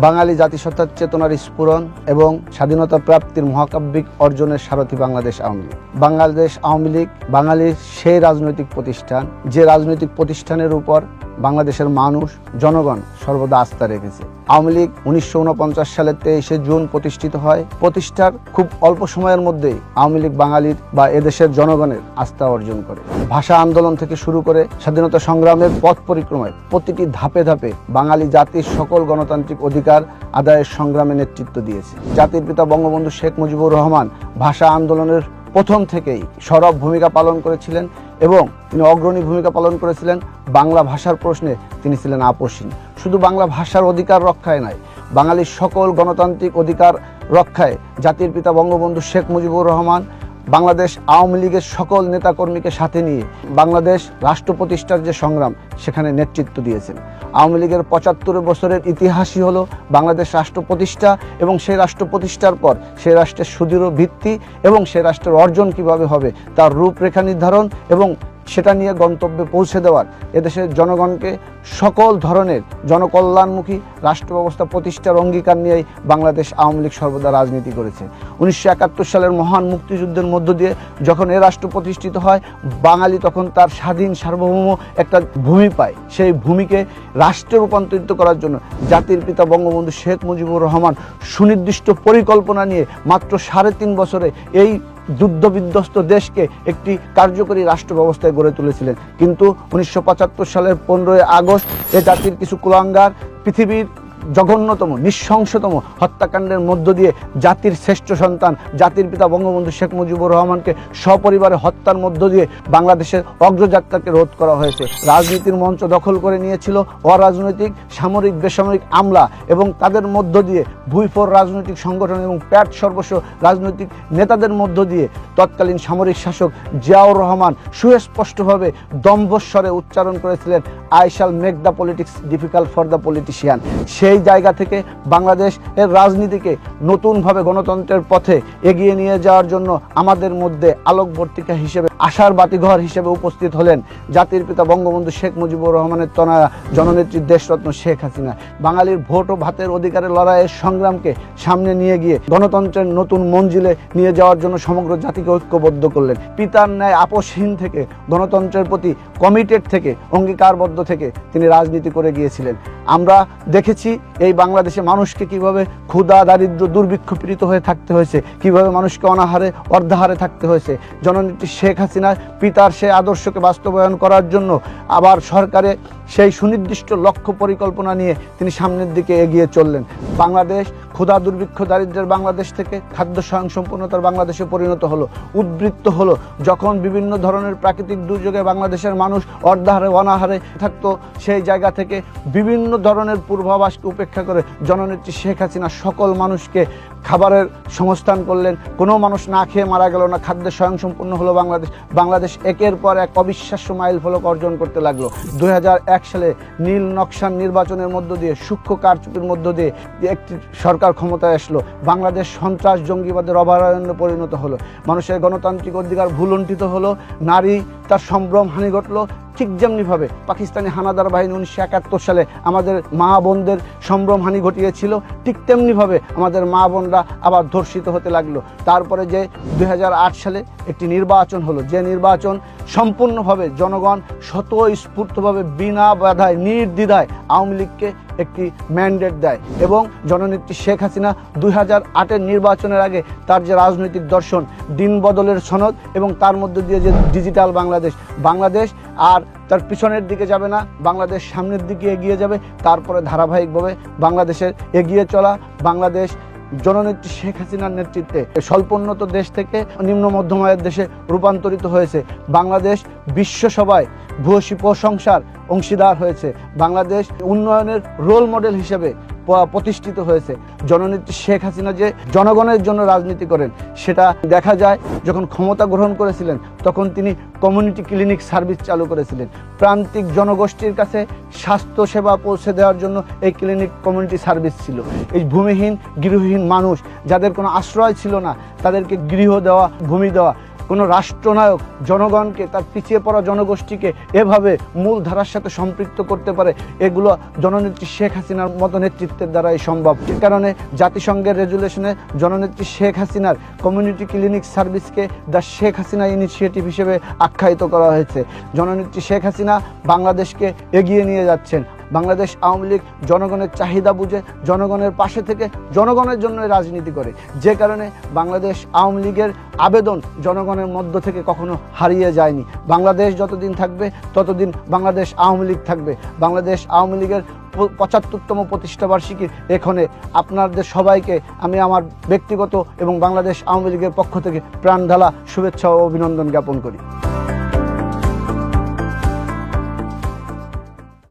বাঙালি জাতিসত্তার চেতনার স্ফুরণ এবং স্বাধীনতা প্রাপ্তির মহাকাব্যিক অর্জনের সারথি বাংলাদেশ আওয়ামী লীগ। বাংলাদেশ আওয়ামী লীগ বাঙালির সেই রাজনৈতিক প্রতিষ্ঠান, যে রাজনৈতিক প্রতিষ্ঠানের উপর বাংলাদেশের মানুষ, জনগণ সর্বদা আস্থা রেখেছে। আওয়ামী লীগ 1949 সালের 23শে জুন প্রতিষ্ঠিত হয়। প্রতিষ্ঠার খুব অল্প সময়ের মধ্যেই আওয়ামী লীগ বাঙালির বা এদেশের জনগণের আস্থা অর্জন করে। ভাষা আন্দোলন থেকে শুরু করে স্বাধীনতা সংগ্রামের পথ পরিক্রমায় প্রতিটি ধাপে ধাপে বাঙালি জাতির সকল গণতান্ত্রিক অধিকার আদায়ের সংগ্রামে নেতৃত্ব দিয়েছে। জাতির পিতা বঙ্গবন্ধু শেখ মুজিবুর রহমান ভাষা আন্দোলনের প্রথম থেকেই সরব ভূমিকা পালন করেছিলেন এবং তিনি অগ্রণী ভূমিকা পালন করেছিলেন। বাংলা ভাষার প্রশ্নে তিনি ছিলেন আপোষহীন। শুধু বাংলা ভাষার অধিকার রক্ষায় নয়, বাঙালির সকল গণতান্ত্রিক অধিকার রক্ষায় জাতির পিতা বঙ্গবন্ধু শেখ মুজিবুর রহমান বাংলাদেশ আওয়ামী লীগের সকল নেতাকর্মীকে সাথে নিয়ে বাংলাদেশ রাষ্ট্র প্রতিষ্ঠার যে সংগ্রাম, সেখানে নেতৃত্ব দিয়েছেন। আওয়ামী লীগের 75 বছরের ইতিহাসই হলো বাংলাদেশ রাষ্ট্র প্রতিষ্ঠা এবং সেই রাষ্ট্র প্রতিষ্ঠার পর সেই রাষ্ট্রের সুদৃঢ় ভিত্তি এবং সেই রাষ্ট্রের অর্জন কিভাবে হবে তার রূপরেখা নির্ধারণ এবং সেটা নিয়ে গন্তব্যে পৌঁছে দেওয়ার এদেশের জনগণকে সকল ধরনের জনকল্যাণমুখী রাষ্ট্র ব্যবস্থা প্রতিষ্ঠার অঙ্গীকার নিয়েই বাংলাদেশ আওয়ামী লীগ সর্বদা রাজনীতি করেছে। 1971 সালের মহান মুক্তিযুদ্ধের মধ্য দিয়ে যখন এ রাষ্ট্র প্রতিষ্ঠিত হয়, বাঙালি তখন তার স্বাধীন সার্বভৌম একটা ভূমি পায়। সেই ভূমিকে রাষ্ট্রে রূপান্তরিত করার জন্য জাতির পিতা বঙ্গবন্ধু শেখ মুজিবুর রহমান সুনির্দিষ্ট পরিকল্পনা নিয়ে মাত্র 3.5 বছরে এই যুদ্ধবিধ্বস্ত দেশকে একটি কার্যকরী রাষ্ট্র ব্যবস্থায় গড়ে তুলেছিলেন। কিন্তু 1975 সালের 15ই আগস্ট এ জাতির কিছু কুলাঙ্গার পৃথিবীর জঘন্যতম নিঃশংসতম হত্যাকাণ্ডের মধ্য দিয়ে জাতির শ্রেষ্ঠ সন্তান জাতির পিতা বঙ্গবন্ধু শেখ মুজিবুর রহমানকে সপরিবারে হত্যার মধ্য দিয়ে বাংলাদেশের অগ্রযাত্রাকে রোধ করা হয়েছে। রাজনীতির মঞ্চ দখল করে নিয়েছিল অরাজনৈতিক সামরিক বেসামরিক আমলা এবং তাদের মধ্য দিয়ে ভুইফোর রাজনৈতিক সংগঠন এবং প্যাট সর্বস্ব রাজনৈতিক নেতাদের মধ্য দিয়ে তৎকালীন সামরিক শাসক জিয়াউর রহমান সুস্পষ্টভাবে দম্ভস্বরে উচ্চারণ করেছিলেন, I shall make the politics difficult for the politician. সেই জায়গা থেকে বাংলাদেশের রাজনীতিকে নতুনভাবে গণতন্ত্রের পথে এগিয়ে নিয়ে যাওয়ার জন্য আমাদের মধ্যে আলোকবর্তিকা হিসেবে, আশার বাতিঘর হিসেবে উপস্থিত হলেন জাতির পিতা বঙ্গবন্ধু শেখ মুজিবুর রহমানের তনয়া জননেত্রী দেশরত্ন শেখ হাসিনা। বাঙালির ভোট ও ভাতের অধিকারের লড়াইয়ের সংগ্রামকে সামনে নিয়ে গিয়ে গণতন্ত্রের নতুন মঞ্জিলে নিয়ে যাওয়ার জন্য সমগ্র জাতিকে ঐক্যবদ্ধ করলেন। পিতার ন্যায় আপোষহীন থেকে, গণতন্ত্রের প্রতি কমিটেড থেকে, অঙ্গীকারবদ্ধ থেকে তিনি রাজনীতি করে গিয়েছিলেন। আমরা দেখেছি এই বাংলাদেশে মানুষকে কিভাবে ক্ষুধা, দারিদ্র, দুর্ভিক্ষ পীড়িত হয়ে থাকতে হয়েছে, কিভাবে মানুষকে অনাহারে অর্ধাহারে থাকতে হয়েছে। জননেত্রী শেখ হাসিনা পিতার সেই আদর্শকে বাস্তবায়ন করার জন্য আবার সরকারে সেই সুনির্দিষ্ট লক্ষ্য পরিকল্পনা নিয়ে তিনি সামনের দিকে এগিয়ে চললেন। বাংলাদেশ ক্ষুধা, দুর্ভিক্ষ, দারিদ্র্যের বাংলাদেশ থেকে খাদ্য স্বয়ংসম্পূর্ণতার বাংলাদেশে পরিণত হলো, উদ্বৃত্ত হলো। যখন বিভিন্ন ধরনের প্রাকৃতিক দুর্যোগে বাংলাদেশের মানুষ অর্ধাহারে অনাহারে থাকতো, সেই জায়গা থেকে বিভিন্ন ধরনের পূর্বাভাসকে উপেক্ষা করে জননেত্রী শেখ হাসিনা সকল মানুষকে খাবারের সংস্থান করলেন। কোনো মানুষ না খেয়ে মারা গেল না। খাদ্যে স্বয়ংসম্পূর্ণ হলো বাংলাদেশ। বাংলাদেশ একের পর এক অবিশ্বাস্য মাইল ফলক অর্জন করতে লাগলো। 2001 সালে নীল নকশার নির্বাচনের মধ্য দিয়ে, সূক্ষ্ম কারচুপির মধ্য দিয়ে একটি সরকার ক্ষমতায় আসলো। বাংলাদেশ সন্ত্রাস জঙ্গিবাদের অভয়ারণ্যে পরিণত হলো। মানুষের গণতান্ত্রিক অধিকার ভুলুণ্ঠিত হলো। নারী তার সম্ভ্রম হানি ঘটলো। ঠিক যেমনিভাবে পাকিস্তানি হানাদার বাহিনী 1971 সালে আমাদের মা বোনদের সম্ভ্রমহানি ঘটিয়েছিল, ঠিক তেমনিভাবে আমাদের মা বোনরা আবার ধর্ষিত হতে লাগলো। তারপরে যে 2008 সালে একটি নির্বাচন হলো, যে নির্বাচন সম্পূর্ণভাবে জনগণ স্বতঃস্ফূর্তভাবে বিনা বাধায় নির্দ্বিধায় আওয়ামী লীগকে একটি ম্যান্ডেট দেয় এবং জননেত্রী শেখ হাসিনা 2008-এর নির্বাচনের আগে তার যে রাজনৈতিক দর্শন, দিন বদলের সনদ এবং তার মধ্যে দিয়ে যে ডিজিটাল বাংলাদেশ আর তার পিছনের দিকে যাবে না, বাংলাদেশ সামনের দিকে এগিয়ে যাবে। তারপরে ধারাবাহিকভাবে বাংলাদেশের এগিয়ে চলা, বাংলাদেশ জননেত্রী শেখ হাসিনার নেতৃত্বে স্বল্পোন্নত দেশ থেকে নিম্ন মধ্যম আয়ের দেশে রূপান্তরিত হয়েছে। বাংলাদেশ বিশ্বসভায় ভূয়সী প্রশংসার অংশীদার হয়েছে। বাংলাদেশ উন্নয়নের রোল মডেল হিসেবে প্রতিষ্ঠিত হয়েছে। জননেত্রী শেখ হাসিনা যে জনগণের জন্য রাজনীতি করেন, সেটা দেখা যায় যখন ক্ষমতা গ্রহণ করেছিলেন তখন তিনি কমিউনিটি ক্লিনিক সার্ভিস চালু করেছিলেন। প্রান্তিক জনগোষ্ঠীর কাছে স্বাস্থ্য সেবা পৌঁছে দেওয়ার জন্য এই ক্লিনিক কমিউনিটি সার্ভিস ছিল। এই ভূমিহীন, গৃহহীন মানুষ যাদের কোনো আশ্রয় ছিল না, তাদেরকে গৃহ দেওয়া, ভূমি দেওয়া, কোনো রাষ্ট্রনায়ক জনগণকে, তার পিছিয়ে পড়া জনগোষ্ঠীকে এভাবে মূল ধারার সাথে সম্পৃক্ত করতে পারে, এগুলো জননেত্রী শেখ হাসিনার মতো নেতৃত্বের দ্বারাই সম্ভব। এ কারণে জাতিসংঘের রেজুলেশনে জননেত্রী শেখ হাসিনার কমিউনিটি ক্লিনিক সার্ভিসকে দ্য শেখ হাসিনা ইনিশিয়েটিভ হিসেবে আখ্যায়িত করা হয়েছে। জননেত্রী শেখ হাসিনা বাংলাদেশকে এগিয়ে নিয়ে যাচ্ছেন। বাংলাদেশ আওয়ামী লীগ জনগণের চাহিদা বুঝে, জনগণের পাশে থেকে জনগণের জন্য রাজনীতি করে, যে কারণে বাংলাদেশ আওয়ামী লীগের আবেদন জনগণের মধ্য থেকে কখনো হারিয়ে যায়নি। বাংলাদেশ যতদিন থাকবে ততদিন বাংলাদেশ আওয়ামী লীগ থাকবে। বাংলাদেশ আওয়ামী লীগের ৭৫তম প্রতিষ্ঠাবার্ষিকীর এখানে আপনাদের সবাইকে আমি আমার ব্যক্তিগত এবং বাংলাদেশ আওয়ামী লীগের পক্ষ থেকে প্রাণ ঢালা শুভেচ্ছা ও অভিনন্দন জ্ঞাপন করি।